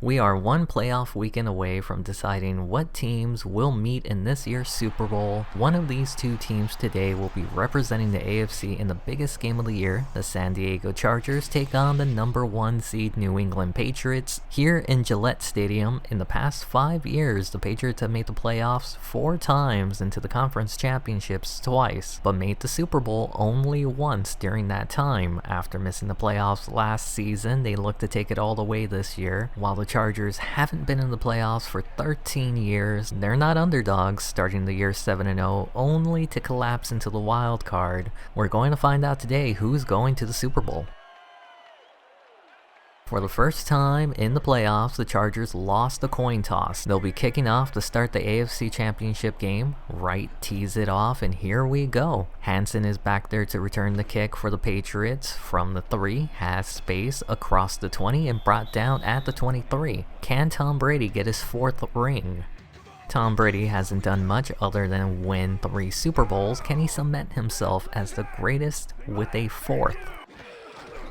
We are one playoff weekend away from deciding what teams will meet in this year's Super Bowl. One of these two teams today will be representing the AFC in the biggest game of the year. The San Diego Chargers take on the number 1 seed New England Patriots. Here in Gillette Stadium, in the past 5 years, the Patriots have made the playoffs 4 times and to the conference championships twice, but made the Super Bowl only once during that time. After missing the playoffs last season, they look to take it all the way this year. While the Chargers haven't been in the playoffs for 13 years, they're not underdogs, starting the year 7-0, only to collapse into the wild card. We're going to find out today who's going to the Super Bowl. For the first time in the playoffs, the Chargers lost a coin toss. They'll be kicking off to start the AFC Championship game. Wright tees it off, and here we go. Hansen is back there to return the kick for the Patriots from the 3, has space across the 20 and brought down at the 23. Can Tom Brady get his 4th ring? Tom Brady hasn't done much other than win 3 Super Bowls. Can he cement himself as the greatest with a 4th?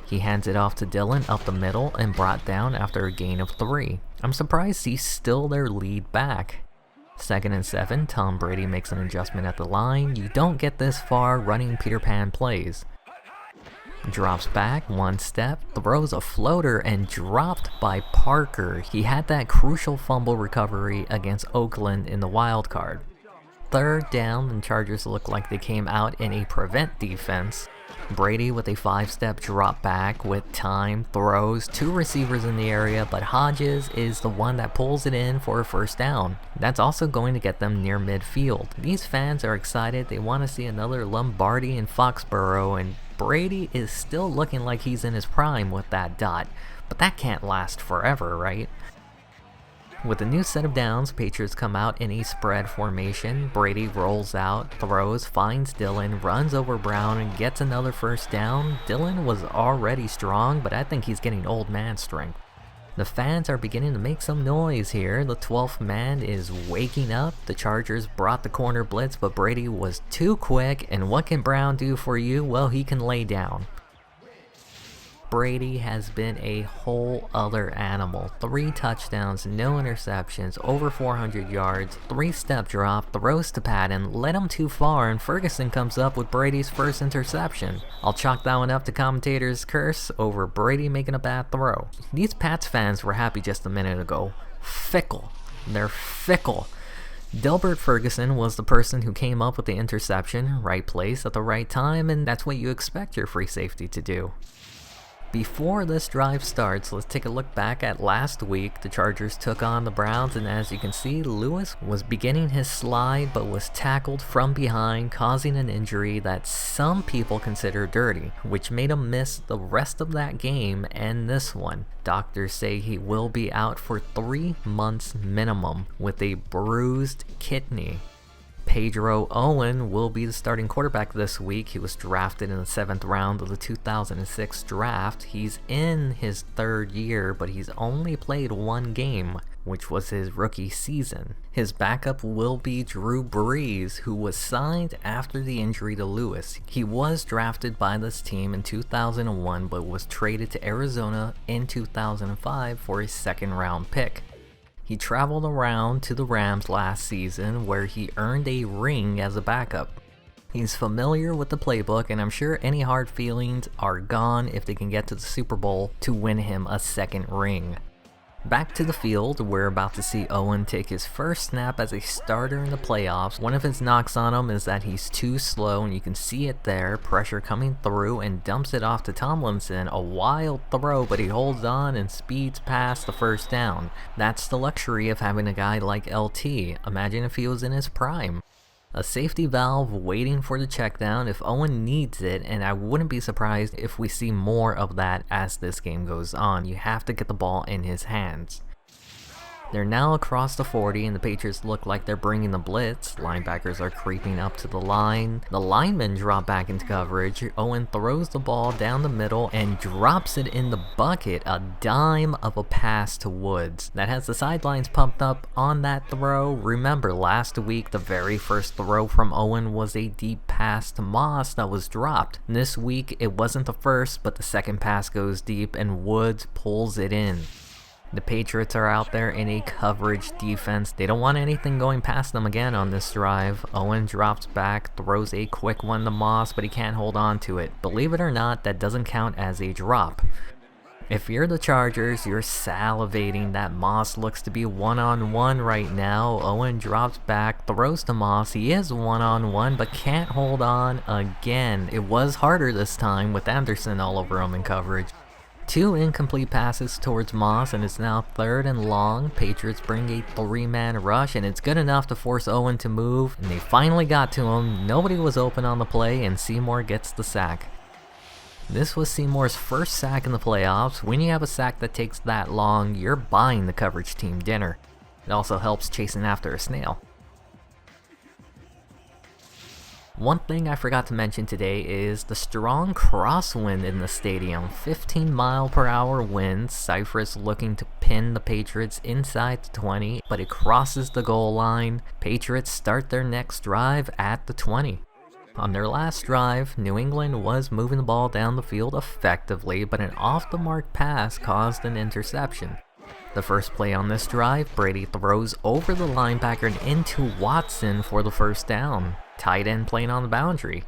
He hands it off to Dillon up the middle and brought down after a gain of 3. I'm surprised he's still their lead back. 2nd and 7, Tom Brady makes an adjustment at the line. You don't get this far running Peter Pan plays. Drops back 1 step, throws a floater and dropped by Parker. He had that crucial fumble recovery against Oakland in the wild card. 3rd down, and Chargers look like they came out in a prevent defense. Brady with a 5-step drop back with time, throws 2 receivers in the area, but Hodges is the one that pulls it in for a 1st down. That's also going to get them near midfield. These fans are excited. They want to see another Lombardi in Foxborough, and Brady is still looking like he's in his prime with that dot. But that can't last forever, right? With a new set of downs, Patriots come out in a spread formation. Brady rolls out, throws, finds Dillon, runs over Brown, and gets another 1st down. Dillon was already strong, but I think he's getting old man strength. The fans are beginning to make some noise here. The 12th man is waking up. The Chargers brought the corner blitz, but Brady was too quick, and what can Brown do for you? Well, he can lay down. Brady has been a whole other animal. 3 touchdowns, no interceptions, over 400 yards, 3-step drop, throws to Patton, led him too far, and Ferguson comes up with Brady's 1st interception. I'll chalk that one up to commentators' curse over Brady making a bad throw. These Pats fans were happy just a minute ago. Fickle. They're fickle. Delbert Ferguson was the person who came up with the interception, right place at the right time, and that's what you expect your free safety to do. Before this drive starts, let's take a look back at last week. The Chargers took on the Browns, and as you can see, Lewis was beginning his slide but was tackled from behind, causing an injury that some people consider dirty, which made him miss the rest of that game and this one. Doctors say he will be out for 3 months minimum with a bruised kidney. Pedro Owen will be the starting quarterback this week. He was drafted in the 7th round of the 2006 draft. He's in his 3rd year, but he's only played 1 game, which was his rookie season. His backup will be Drew Brees, who was signed after the injury to Lewis. He was drafted by this team in 2001, but was traded to Arizona in 2005 for a 2nd round pick. He traveled around to the Rams last season, where he earned a ring as a backup. He's familiar with the playbook, and I'm sure any hard feelings are gone if they can get to the Super Bowl to win him a 2nd ring. Back to the field, we're about to see Owen take his 1st snap as a starter in the playoffs. One of his knocks on him is that he's too slow, and you can see it there, pressure coming through, and dumps it off to Tomlinson. A wild throw, but he holds on and speeds past the 1st down. That's the luxury of having a guy like LT. Imagine if he was in his prime. A safety valve waiting for the check down if Owen needs it, and I wouldn't be surprised if we see more of that as this game goes on. You have to get the ball in his hands. They're now across the 40, and the Patriots look like they're bringing the blitz. Linebackers are creeping up to the line. The linemen drop back into coverage. Owen throws the ball down the middle and drops it in the bucket. A dime of a pass to Woods. That has the sidelines pumped up on that throw. Remember, last week, the very first throw from Owen was a deep pass to Moss that was dropped. This week, it wasn't the first, but the second pass goes deep, and Woods pulls it in. The Patriots are out there in a coverage defense. They don't want anything going past them again on this drive. Owen drops back, throws a quick one to Moss, but he can't hold on to it. Believe it or not, that doesn't count as a drop. If you're the Chargers, you're salivating that Moss looks to be one-on-one right now. Owen drops back, throws to Moss. He is one-on-one, but can't hold on again. It was harder this time with Anderson all over him in coverage. 2 incomplete passes towards Moss, and it's now 3rd and long. Patriots bring a 3-man rush, and it's good enough to force Owen to move, and they finally got to him. Nobody was open on the play, and Seymour gets the sack. This was Seymour's first sack in the playoffs. When you have a sack that takes that long, you're buying the coverage team dinner. It also helps chasing after a snail. One thing I forgot to mention today is the strong crosswind in the stadium. 15-mile-per-hour winds. Cypress looking to pin the Patriots inside the 20, but it crosses the goal line. Patriots start their next drive at the 20. On their last drive, New England was moving the ball down the field effectively, but an off-the-mark pass caused an interception. The first play on this drive, Brady throws over the linebacker and into Watson for the first down. Tight end playing on the boundary.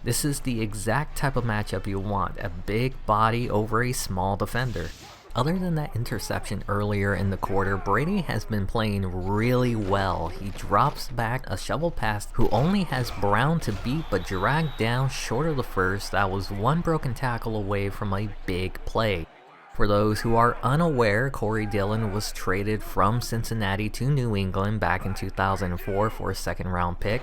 This is the exact type of matchup you want, a big body over a small defender. Other than that interception earlier in the quarter, Brady has been playing really well. He drops back a shovel pass who only has Brown to beat but dragged down short of the first. That was one broken tackle away from a big play. For those who are unaware, Corey Dillon was traded from Cincinnati to New England back in 2004 for a 2nd-round pick.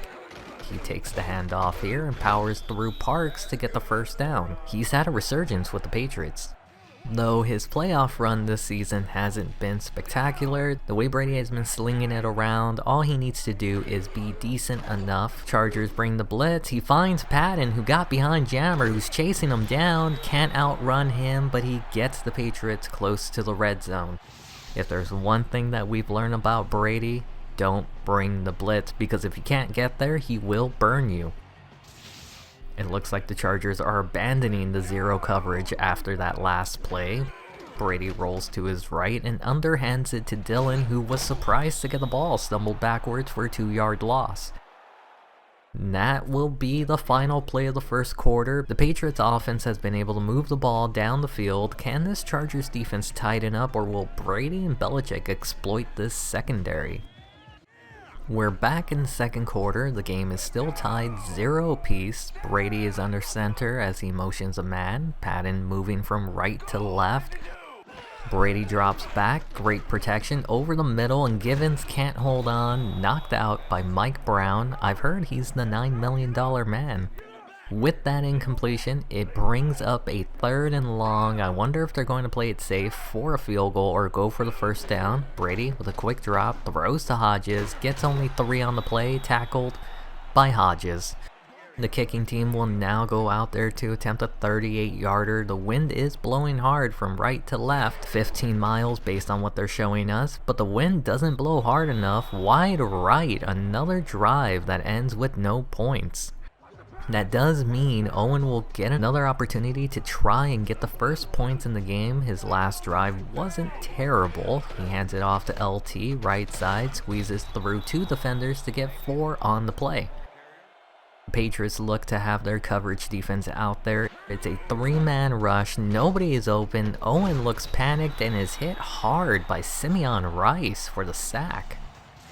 He takes the handoff here and powers through Parks to get the first down. He's had a resurgence with the Patriots. Though his playoff run this season hasn't been spectacular, the way Brady has been slinging it around, all he needs to do is be decent enough. Chargers bring the blitz. He finds Patton, who got behind Jammer, who's chasing him down. Can't outrun him, but he gets the Patriots close to the red zone. If there's one thing that we've learned about Brady, don't bring the blitz, because if you can't get there, he will burn you. It looks like the Chargers are abandoning the zero coverage after that last play. Brady rolls to his right and underhands it to Dillon, who was surprised to get the ball, stumbled backwards for a 2-yard loss. And that will be the final play of the first quarter. The Patriots offense has been able to move the ball down the field. Can this Chargers defense tighten up, or will Brady and Belichick exploit this secondary? We're back in the second quarter. The game is still tied 0 apiece. Brady is under center as he motions a man. Patton moving from right to left. Brady drops back. Great protection over the middle, and Givens can't hold on. Knocked out by Mike Brown. I've heard he's the $9 million man. With that incompletion, it brings up a 3rd and long. I wonder if they're going to play it safe for a field goal or go for the first down. Brady with a quick drop, throws to Hodges, gets only 3 on the play, tackled by Hodges. The kicking team will now go out there to attempt a 38-yarder. The wind is blowing hard from right to left, 15 miles based on what they're showing us, but the wind doesn't blow hard enough. Wide right, another drive that ends with no points. That does mean Owen will get another opportunity to try and get the first points in the game. His last drive wasn't terrible. He hands it off to LT, right side, squeezes through 2 defenders to get 4 on the play. The Patriots look to have their coverage defense out there. It's a 3-man rush. Nobody is open. Owen looks panicked and is hit hard by Simeon Rice for the sack.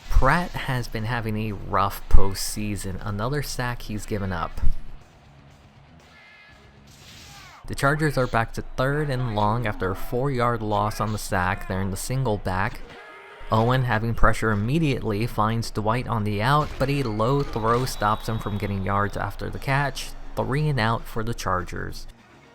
Pratt has been having a rough postseason. Another sack he's given up. The Chargers are back to 3rd and long after a 4-yard loss on the sack. They're in the single back. Owen, having pressure immediately, finds Dwight on the out, but a low throw stops him from getting yards after the catch. 3 and out for the Chargers.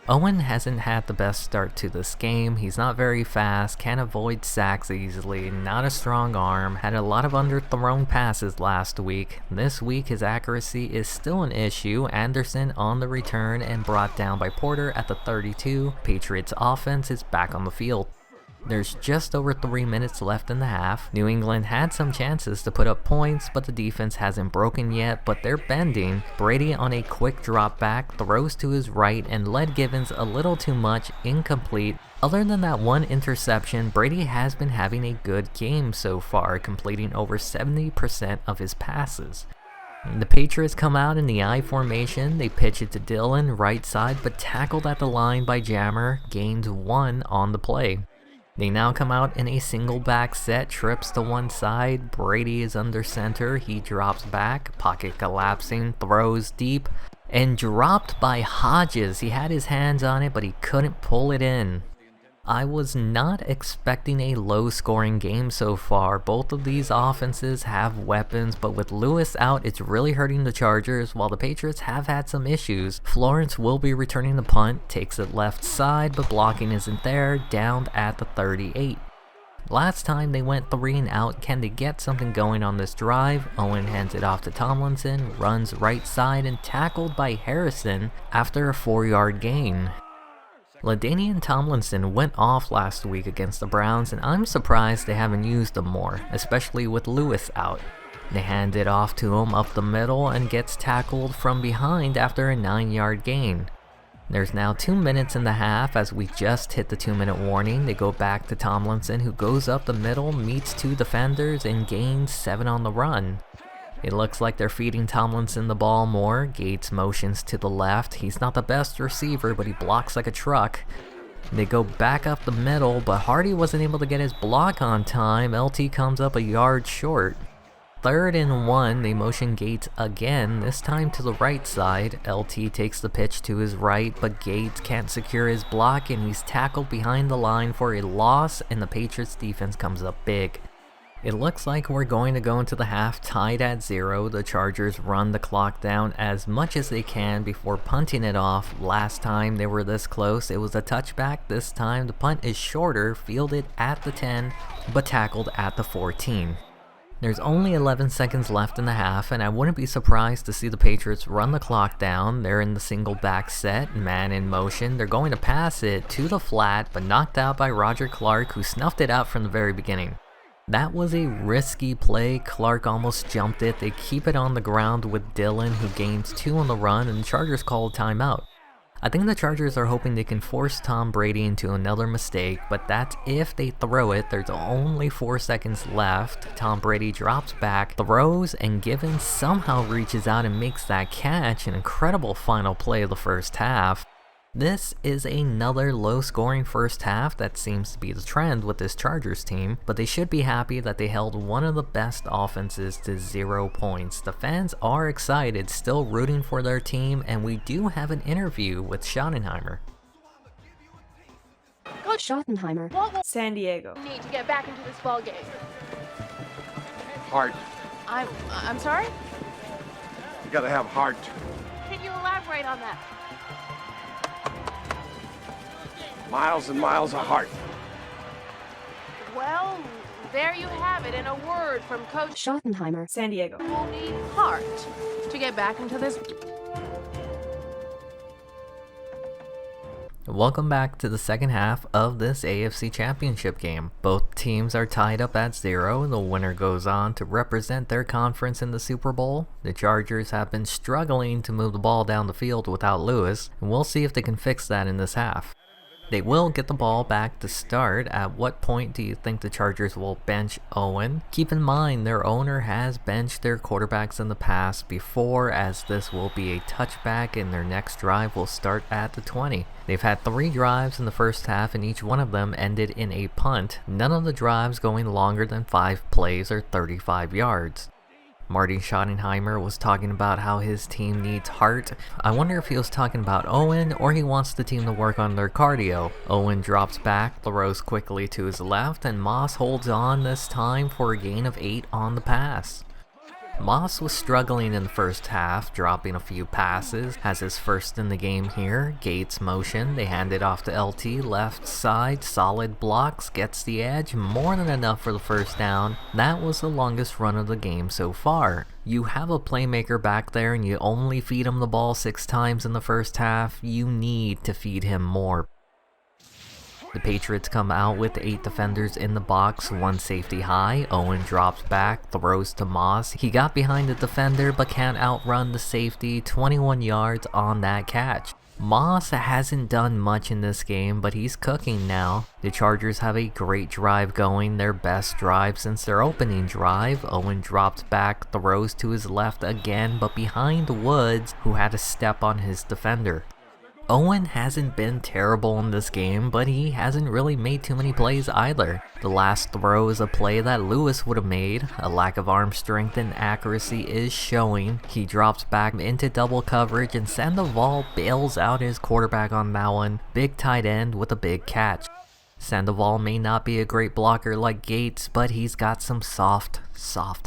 Owen hasn't had the best start to this game. He's not very fast, can't avoid sacks easily, not a strong arm, had a lot of underthrown passes last week. This week his accuracy is still an issue. Anderson on the return and brought down by Porter at the 32. Patriots offense is back on the field. There's just over 3 minutes left in the half. New England had some chances to put up points, but the defense hasn't broken yet, but they're bending. Brady on a quick drop back, throws to his right and led Givens a little too much, incomplete. Other than that one interception, Brady has been having a good game so far, completing over 70% of his passes. The Patriots come out in the I formation. They pitch it to Dillon, right side, but tackled at the line by Jammer, gains 1 on the play. They now come out in a single back set, trips to one side, Brady is under center, he drops back, pocket collapsing, throws deep, and dropped by Hodges. He had his hands on it, but he couldn't pull it in. I was not expecting a low-scoring game so far. Both of these offenses have weapons, but with Lewis out, it's really hurting the Chargers. While the Patriots have had some issues, Florence will be returning the punt, takes it left side, but blocking isn't there, downed at the 38. Last time they went 3 and out. Can they get something going on this drive? Owen hands it off to Tomlinson, runs right side and tackled by Harrison after a 4-yard gain. LaDainian Tomlinson went off last week against the Browns, and I'm surprised they haven't used him more, especially with Lewis out. They hand it off to him up the middle and gets tackled from behind after a 9-yard gain. There's now 2 minutes in the half as we just hit the 2-minute warning. They go back to Tomlinson, who goes up the middle, meets 2 defenders, and gains 7 on the run. It looks like they're feeding Tomlinson the ball more. Gates motions to the left. He's not the best receiver, but he blocks like a truck. They go back up the middle, but Hardy wasn't able to get his block on time. LT comes up a yard short. 3rd and 1, they motion Gates again, this time to the right side. LT takes the pitch to his right, but Gates can't secure his block, and he's tackled behind the line for a loss, and the Patriots defense comes up big. It looks like we're going to go into the half tied at 0. The Chargers run the clock down as much as they can before punting it off. Last time they were this close, it was a touchback. This time the punt is shorter, fielded at the 10, but tackled at the 14. There's only 11 seconds left in the half, and I wouldn't be surprised to see the Patriots run the clock down. They're in the single back set, man in motion. They're going to pass it to the flat, but knocked out by Roger Clark, who snuffed it out from the very beginning. That was a risky play. Clark almost jumped it. They keep it on the ground with Dillon, who gains 2 on the run, and the Chargers call a timeout. I think the Chargers are hoping they can force Tom Brady into another mistake, but that's if they throw it. There's only 4 seconds left. Tom Brady drops back, throws, and Givens somehow reaches out and makes that catch. An incredible final play of the first half. This is another low-scoring first half. That seems to be the trend with this Chargers team, but they should be happy that they held one of the best offenses to 0 points. The fans are excited, still rooting for their team, and we do have an interview with Schottenheimer. Coach Schottenheimer. San Diego. Need to get back into this ball game. Heart. I'm sorry? You gotta have heart. Can you elaborate on that? Miles and miles of heart. Well, there you have it in a word from Coach Schottenheimer. San Diego. We'll need heart to get back into this. Welcome back to the second half of this AFC Championship game. Both teams are tied up at 0. The winner goes on to represent their conference in the Super Bowl. The Chargers have been struggling to move the ball down the field without Lewis, and we'll see if they can fix that in this half. They will get the ball back to start. At what point do you think the Chargers will bench Owen? Keep in mind, their owner has benched their quarterbacks in the past before, as this will be a touchback and their next drive will start at the 20. They've had 3 drives in the first half and each one of them ended in a punt. None of the drives going longer than 5 plays or 35 yards. Marty Schottenheimer was talking about how his team needs heart. I wonder if he was talking about Owen or he wants the team to work on their cardio. Owen drops back, throws quickly to his left, and Moss holds on this time for a gain of 8 on the pass. Moss was struggling in the first half, dropping a few passes, has his first in the game here. Gates motion, they hand it off to LT, left side, solid blocks, gets the edge, more than enough for the first down. That was the longest run of the game so far. You have a playmaker back there and you only feed him the ball 6 times in the first half. You need to feed him more. The Patriots come out with 8 defenders in the box, 1 safety high. Owen drops back, throws to Moss. He got behind the defender but can't outrun the safety, 21 yards on that catch. Moss hasn't done much in this game, but he's cooking now. The Chargers have a great drive going, their best drive since their opening drive. Owen drops back, throws to his left again, but behind Woods, who had a step on his defender. Owen hasn't been terrible in this game, but he hasn't really made too many plays either. The last throw is a play that Lewis would have made. A lack of arm strength and accuracy is showing. He drops back into double coverage and Sandoval bails out his quarterback on that one. Big tight end with a big catch. Sandoval may not be a great blocker like Gates, but he's got some soft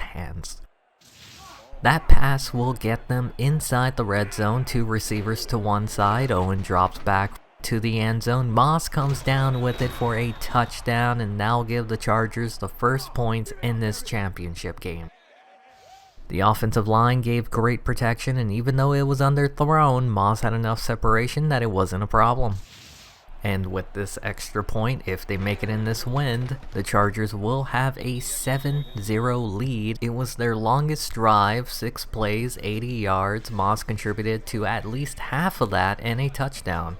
hands. That pass will get them inside the red zone, 2 receivers to one side. Owen drops back to the end zone. Moss comes down with it for a touchdown and now give the Chargers the first points in this championship game. The offensive line gave great protection, and even though it was underthrown, Moss had enough separation that it wasn't a problem. And with this extra point, if they make it in this wind, the Chargers will have a 7-0 lead. It was their longest drive, 6 plays, 80 yards. Moss contributed to at least half of that and a touchdown.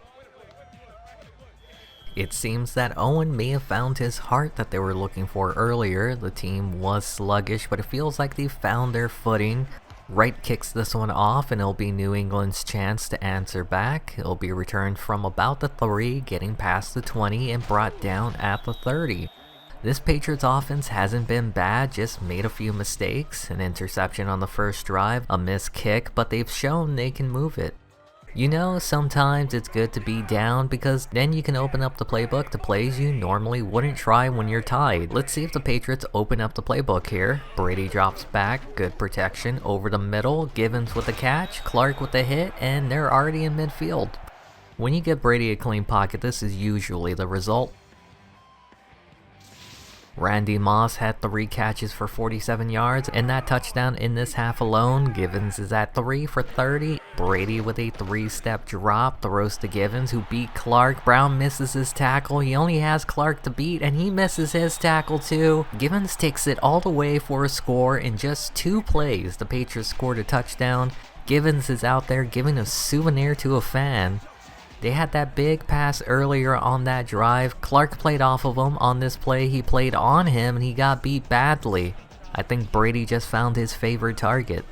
It seems that Owen may have found his heart that they were looking for earlier. The team was sluggish, but it feels like they found their footing. Wright kicks this one off and it'll be New England's chance to answer back. It'll be returned from about the 3, getting past the 20 and brought down at the 30. This Patriots offense hasn't been bad, just made a few mistakes. An interception on the first drive, a missed kick, but they've shown they can move it. You know, sometimes it's good to be down because then you can open up the playbook to plays you normally wouldn't try when you're tied. Let's see if the Patriots open up the playbook here. Brady drops back, good protection over the middle, Givens with the catch, Clark with the hit, and they're already in midfield. When you give Brady a clean pocket, this is usually the result. Randy Moss had 3 catches for 47 yards and that touchdown in this half alone. Givens is at 3 for 30. Brady with a 3-step drop, throws to Givens who beat Clark. Brown misses his tackle. He only has Clark to beat and he misses his tackle too. Givens takes it all the way for a score in just 2 plays. The Patriots scored a touchdown. Givens is out there giving a souvenir to a fan. They had that big pass earlier on that drive. Clark played off of him on this play. He played on him and he got beat badly. I think Brady just found his favorite target.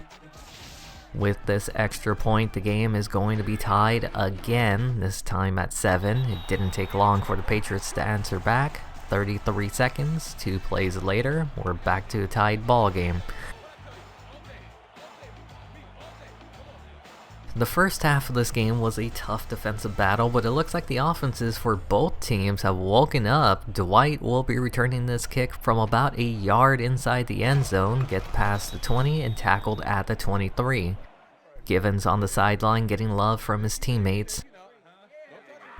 With this extra point, the game is going to be tied again, this time at 7. It didn't take long for the Patriots to answer back. 33 seconds, 2 plays later, we're back to a tied ball game. The first half of this game was a tough defensive battle, but it looks like the offenses for both teams have woken up. Dwight will be returning this kick from about a yard inside the end zone, gets past the 20 and tackled at the 23. Givens on the sideline getting love from his teammates.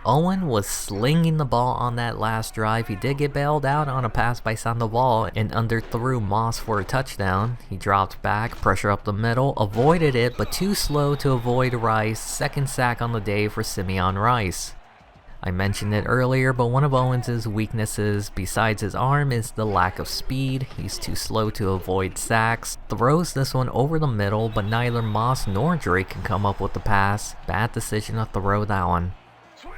Owen was slinging the ball on that last drive. He did get bailed out on a pass by Sandoval and underthrew Moss for a touchdown. He dropped back, pressure up the middle, avoided it, but too slow to avoid Rice. Second sack on the day for Simeon Rice. I mentioned it earlier, but one of Owens' weaknesses besides his arm is the lack of speed. He's too slow to avoid sacks. Throws this one over the middle, but neither Moss nor Drake can come up with the pass. Bad decision to throw that one.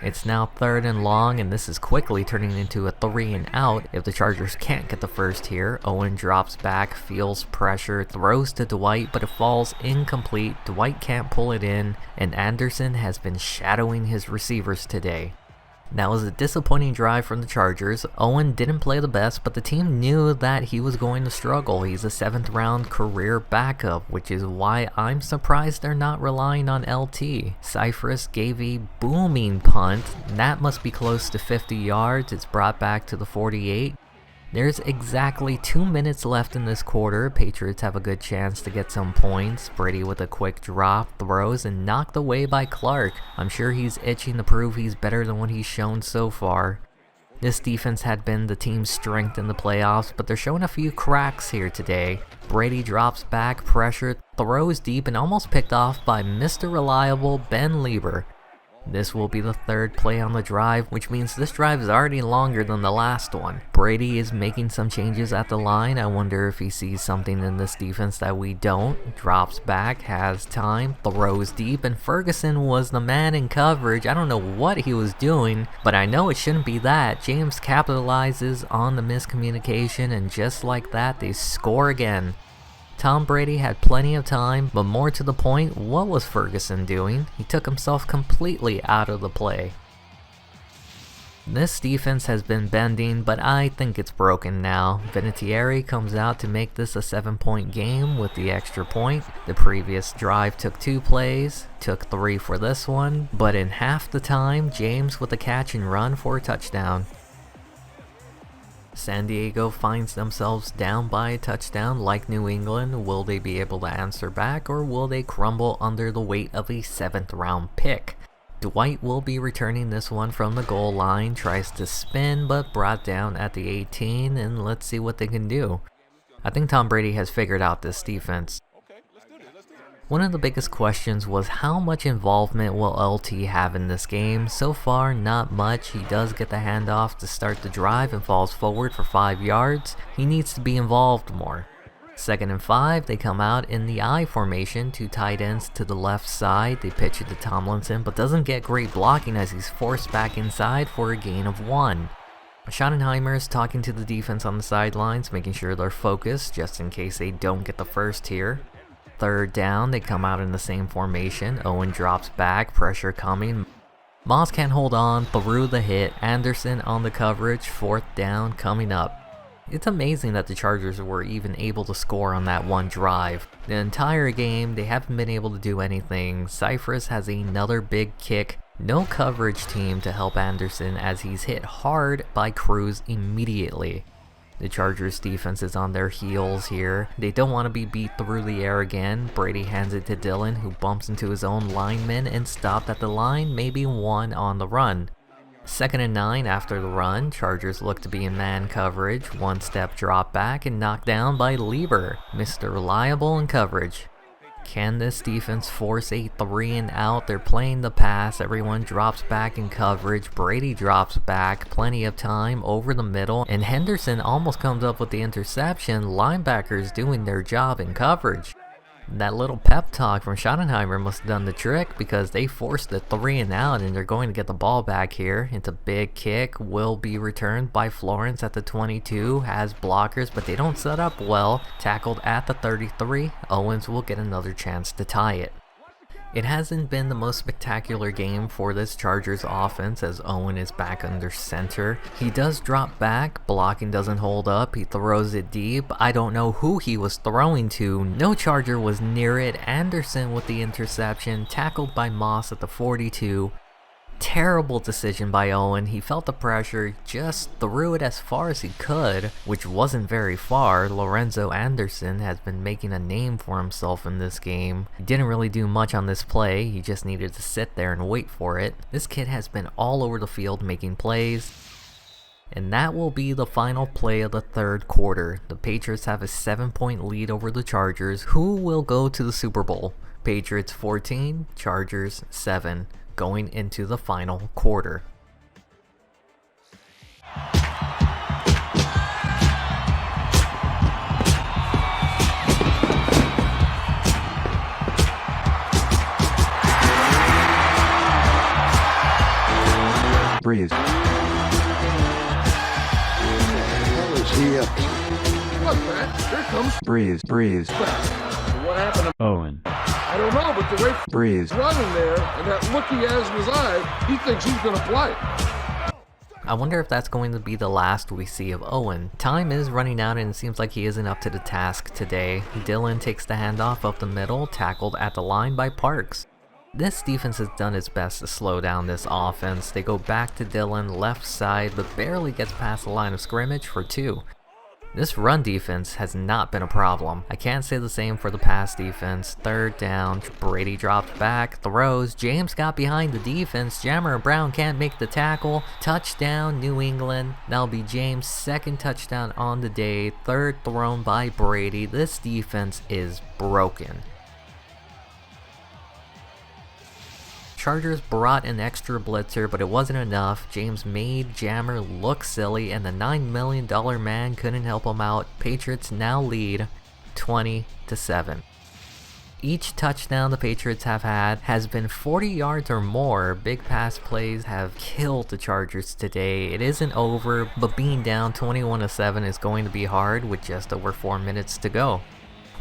It's now 3rd and long, and this is quickly turning into a 3 and out if the Chargers can't get the first here. Owen drops back, feels pressure, throws to Dwight, but it falls incomplete. Dwight can't pull it in, and Anderson has been shadowing his receivers today. That was a disappointing drive from the Chargers. Owen didn't play the best, but the team knew that he was going to struggle. He's a 7th round career backup, which is why I'm surprised they're not relying on LT. Cypress gave a booming punt. That must be close to 50 yards. It's brought back to the 48. There's exactly 2 minutes left in this quarter. Patriots have a good chance to get some points. Brady with a quick drop, throws, and knocked away by Clark. I'm sure he's itching to prove he's better than what he's shown so far. This defense had been the team's strength in the playoffs, but they're showing a few cracks here today. Brady drops back, pressure, throws deep, and almost picked off by Mr. Reliable Ben Lieber. This will be the third play on the drive, which means this drive is already longer than the last one. Brady is making some changes at the line. I wonder if he sees something in this defense that we don't. Drops back, has time, throws deep, and Ferguson was the man in coverage. I don't know what he was doing, but I know it shouldn't be that. James capitalizes on the miscommunication, and just like that, they score again. Tom Brady had plenty of time, but more to the point, what was Ferguson doing? He took himself completely out of the play. This defense has been bending, but I think it's broken now. Vinatieri comes out to make this a 7-point game with the extra point. The previous drive took 2 plays, took 3 for this one, but in half the time, James with a catch and run for a touchdown. San Diego finds themselves down by a touchdown like New England. Will they be able to answer back, or will they crumble under the weight of a 7th round pick? Dwight will be returning this one from the goal line, tries to spin but brought down at the 18, and let's see what they can do. I think Tom Brady has figured out this defense. One of the biggest questions was how much involvement will LT have in this game. So far, not much. He does get the handoff to start the drive and falls forward for 5 yards. He needs to be involved more. 2nd and 5, they come out in the I formation, 2 tight ends to the left side. They pitch it to Tomlinson, but doesn't get great blocking as he's forced back inside for a gain of 1. Schottenheimer is talking to the defense on the sidelines, making sure they're focused just in case they don't get the first here. 3rd down, they come out in the same formation. Owen drops back, pressure coming. Moss can't hold on, through the hit. Anderson on the coverage, 4th down coming up. It's amazing that the Chargers were even able to score on that one drive. The entire game, they haven't been able to do anything. Cyphers has another big kick. No coverage team to help Anderson as he's hit hard by Cruz immediately. The Chargers defense is on their heels here. They don't want to be beat through the air again. Brady hands it to Dillon, who bumps into his own lineman and stopped at the line, maybe 1 on the run. 2nd and 9 after the run. Chargers look to be in man coverage. 1-step drop back and knocked down by Lieber, Mr. Reliable in coverage. Can this defense force a 3 and out? They're playing the pass. Everyone drops back in coverage. Brady drops back. Plenty of time over the middle. And Henderson almost comes up with the interception. Linebackers doing their job in coverage. That little pep talk from Schottenheimer must have done the trick because they forced the 3 and out and they're going to get the ball back here. It's a big kick, will be returned by Florence at the 22, has blockers but they don't set up well. Tackled at the 33, Owens will get another chance to tie it. It hasn't been the most spectacular game for this Chargers offense as Owen is back under center. He does drop back, blocking doesn't hold up, he throws it deep. I don't know who he was throwing to, no Charger was near it. Anderson with the interception, tackled by Moss at the 42. Terrible decision by Owen. He felt the pressure, just threw it as far as he could, which wasn't very far. Lorenzo Anderson has been making a name for himself in this game. He didn't really do much on this play, he just needed to sit there and wait for it. This kid has been all over the field making plays. And that will be the final play of the 3rd quarter. The Patriots have a 7-point lead over the Chargers. Who will go to the Super Bowl? Patriots 14, Chargers 7. Going into the final quarter. Brees. What is he up to? Look, Pat, here comes Brees. What happened to Owen. I don't know, but the way Brees. running there and that look he has in his eye, he thinks he's going to play. I wonder if that's going to be the last we see of Owen. Time is running out and it seems like he isn't up to the task today. Dillon takes the handoff up the middle, tackled at the line by Parks. This defense has done its best to slow down this offense. They go back to Dillon, left side, but barely gets past the line of scrimmage for 2. This run defense has not been a problem. I can't say the same for the pass defense. 3rd down, Brady drops back, throws, James got behind the defense, Jammer and Brown can't make the tackle. Touchdown, New England. That'll be James' 2nd touchdown on the day, 3rd thrown by Brady. This defense is broken. Chargers brought an extra blitzer, but it wasn't enough. James made Jammer look silly, and the $9 million man couldn't help him out. Patriots now lead 20-7. Each touchdown the Patriots have had has been 40 yards or more. Big pass plays have killed the Chargers today. It isn't over, but being down 21-7 is going to be hard with just over 4 minutes to go.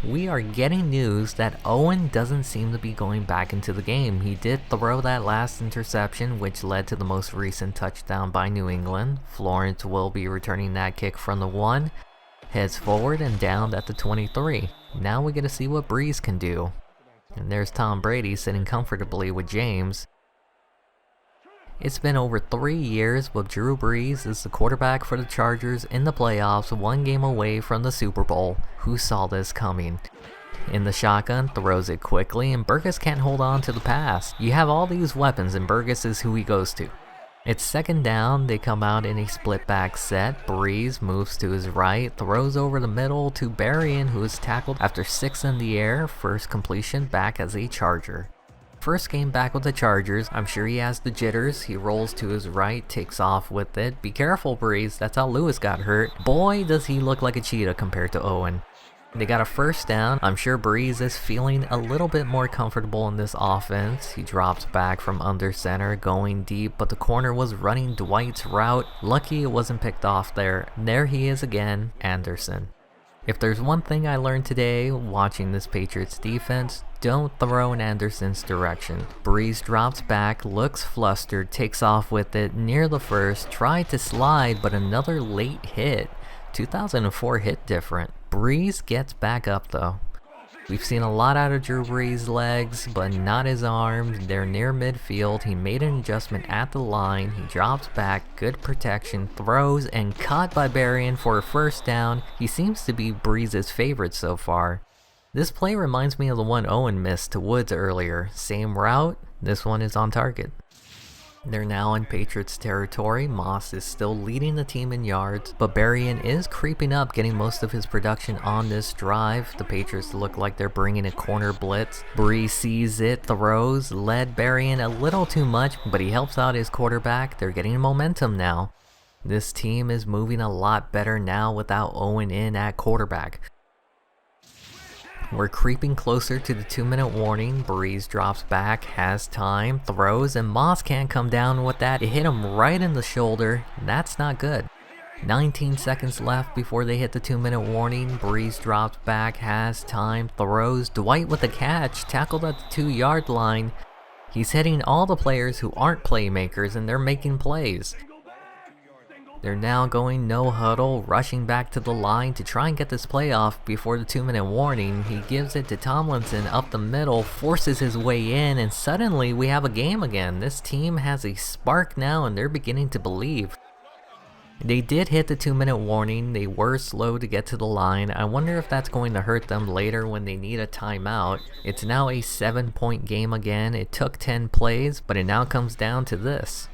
We are getting news that Owen doesn't seem to be going back into the game. He did throw that last interception, which led to the most recent touchdown by New England. Florence will be returning that kick from the 1. Heads forward and down at the 23. Now we get to see what Brees can do. And there's Tom Brady sitting comfortably with James. It's been over 3 years, but Drew Brees is the quarterback for the Chargers in the playoffs, 1 game away from the Super Bowl. Who saw this coming? In the shotgun, throws it quickly, and Burgess can't hold on to the pass. You have all these weapons, and Burgess is who he goes to. It's second down, they come out in a split back set. Brees moves to his right, throws over the middle to Berrien, who is tackled after 6 in the air. First completion back as a Charger. First game back with the Chargers, I'm sure he has the jitters. He rolls to his right, takes off with it. Be careful, Brees, that's how Lewis got hurt. Boy, does he look like a cheetah compared to Owen. They got a first down. I'm sure Brees is feeling a little bit more comfortable in this offense. He drops back from under center, going deep, but the corner was running Dwight's route. Lucky it wasn't picked off there. There he is again, Anderson. If there's one thing I learned today watching this Patriots defense, don't throw in Anderson's direction. Brees drops back, looks flustered, takes off with it near the first, tried to slide, but another late hit. 2004 hit different. Brees gets back up though. We've seen a lot out of Drew Brees' legs, but not his arms. They're near midfield. He made an adjustment at the line. He drops back, good protection, throws, and caught by Berrien for a first down. He seems to be Brees' favorite so far. This play reminds me of the one Owen missed to Woods earlier. Same route, this one is on target. They're now in Patriots territory. Moss is still leading the team in yards, but Berrien is creeping up, getting most of his production on this drive. The Patriots look like they're bringing a corner blitz. Brees sees it, throws, led Berrien a little too much, but he helps out his quarterback. They're getting momentum now. This team is moving a lot better now without Owen in at quarterback. We're creeping closer to the 2-minute warning. Brees drops back, has time, throws, and Moss can't come down with that. It hit him right in the shoulder. That's not good. 19 seconds left before they hit the 2-minute warning. Brees drops back, has time, throws. Dwight with the catch, tackled at the 2-yard line. He's hitting all the players who aren't playmakers, and they're making plays. They're now going no huddle, rushing back to the line to try and get this play off before the 2-minute warning. He gives it to Tomlinson up the middle, forces his way in, and suddenly we have a game again. This team has a spark now and they're beginning to believe. They did hit the 2-minute warning. They were slow to get to the line. I wonder if that's going to hurt them later when they need a timeout. It's now a 7-point game again. It took 10 plays, but it now comes down to this.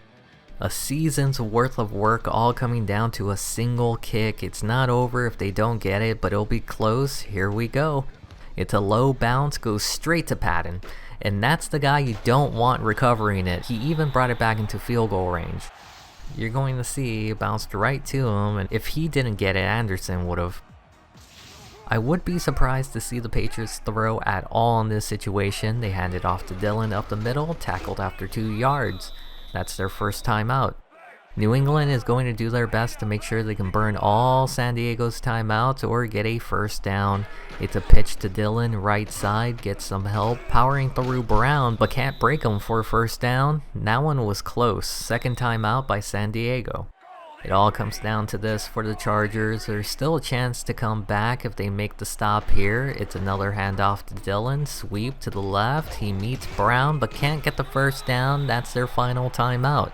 A season's worth of work all coming down to a single kick. It's not over if they don't get it, but it'll be close. Here we go. It's a low bounce, goes straight to Patton. And that's the guy you don't want recovering it. He even brought it back into field goal range. You're going to see it bounced right to him, and if he didn't get it, Anderson would have. I would be surprised to see the Patriots throw at all in this situation. They hand it off to Dillon up the middle, tackled after 2 yards. That's their first time out. New England is going to do their best to make sure they can burn all San Diego's timeouts or get a first down. It's a pitch to Dillon, right side, gets some help, powering through Brown, but can't break him for a first down. That one was close. Second timeout by San Diego. It all comes down to this for the Chargers. There's still a chance to come back if they make the stop here. It's another handoff to Dillon, sweep to the left. He meets Brown but can't get the first down. That's their final timeout.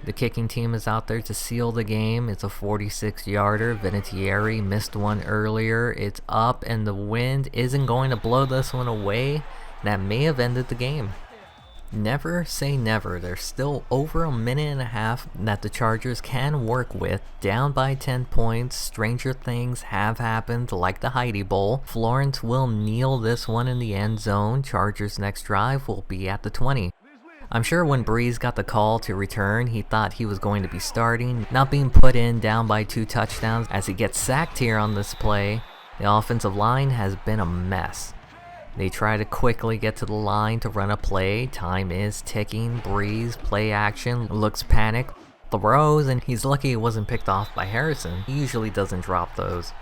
The kicking team is out there to seal the game. It's a 46-yarder. Vinatieri missed one earlier. It's up and the wind isn't going to blow this one away. That may have ended the game. Never say never. There's still over a minute and a half that the Chargers can work with. Down by 10 points. Stranger things have happened, like the Heidi Bowl. Florence will kneel this one in the end zone. Chargers' next drive will be at the 20. I'm sure when Brees got the call to return, he thought he was going to be starting, not being put in down by 2 touchdowns as he gets sacked here on this play. The offensive line has been a mess. They try to quickly get to the line to run a play. Time is ticking. Brees, play action, looks panicked, throws, and he's lucky it wasn't picked off by Harrison. He usually doesn't drop those.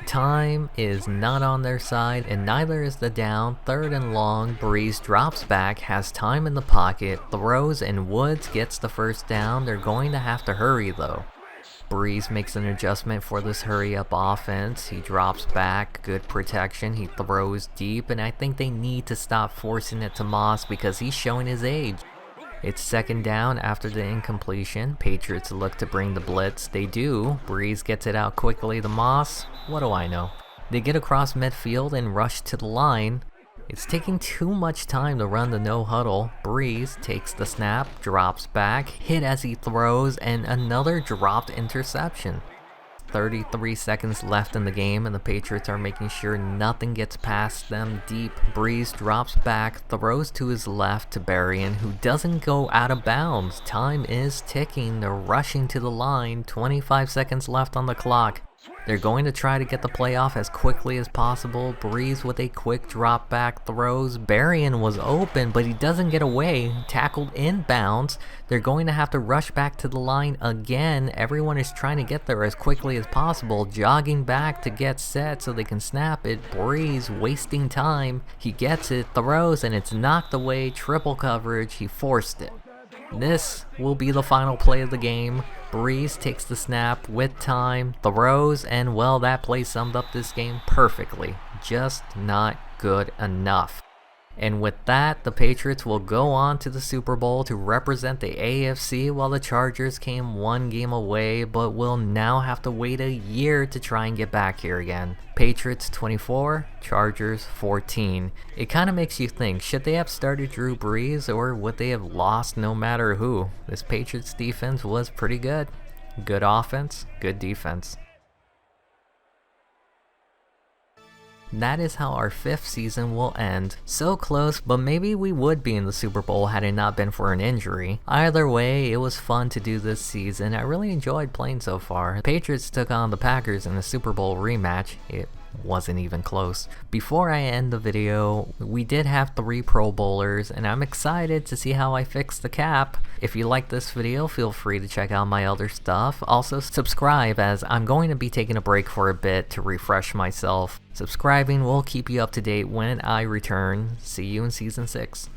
Time is not on their side, and neither is the down. 3rd and long. Brees drops back, has time in the pocket, throws, and Woods gets the first down. They're going to have to hurry though. Brees makes an adjustment for this hurry-up offense. He drops back, good protection, he throws deep, and I think they need to stop forcing it to Moss because he's showing his age. It's 2nd down after the incompletion. Patriots look to bring the blitz. They do. Brees gets it out quickly to Moss. What do I know? They get across midfield and rush to the line. It's taking too much time to run the no huddle. Brees takes the snap, drops back, hit as he throws, and another dropped interception. 33 seconds left in the game, and the Patriots are making sure nothing gets past them deep. Brees drops back, throws to his left to Berrien, who doesn't go out of bounds. Time is ticking. They're rushing to the line. 25 seconds left on the clock. They're going to try to get the play off as quickly as possible. Brees with a quick drop back throws. Berrien was open, but he doesn't get away. Tackled inbounds. They're going to have to rush back to the line again. Everyone is trying to get there as quickly as possible, jogging back to get set so they can snap it. Brees wasting time. He gets it, throws, and it's knocked away. Triple coverage. He forced it. This will be the final play of the game. Brees takes the snap with time, throws, and well, that play summed up this game perfectly. Just not good enough. And with that, the Patriots will go on to the Super Bowl to represent the AFC, while the Chargers came 1 game away, but will now have to wait a year to try and get back here again. Patriots 24, Chargers 14. It kind of makes you think, should they have started Drew Brees, or would they have lost no matter who? This Patriots defense was pretty good. Good offense, good defense. That is how our 5th season will end. So close, but maybe we would be in the Super Bowl had it not been for an injury. Either way, it was fun to do this season. I really enjoyed playing so far. The Patriots took on the Packers in the Super Bowl rematch. It wasn't even close. Before I end the video, we did have 3 Pro Bowlers, and I'm excited to see how I fix the cap. If you like this video, feel free to check out my other stuff. Also subscribe, as I'm going to be taking a break for a bit to refresh myself. Subscribing will keep you up to date when I return. See you in Season 6.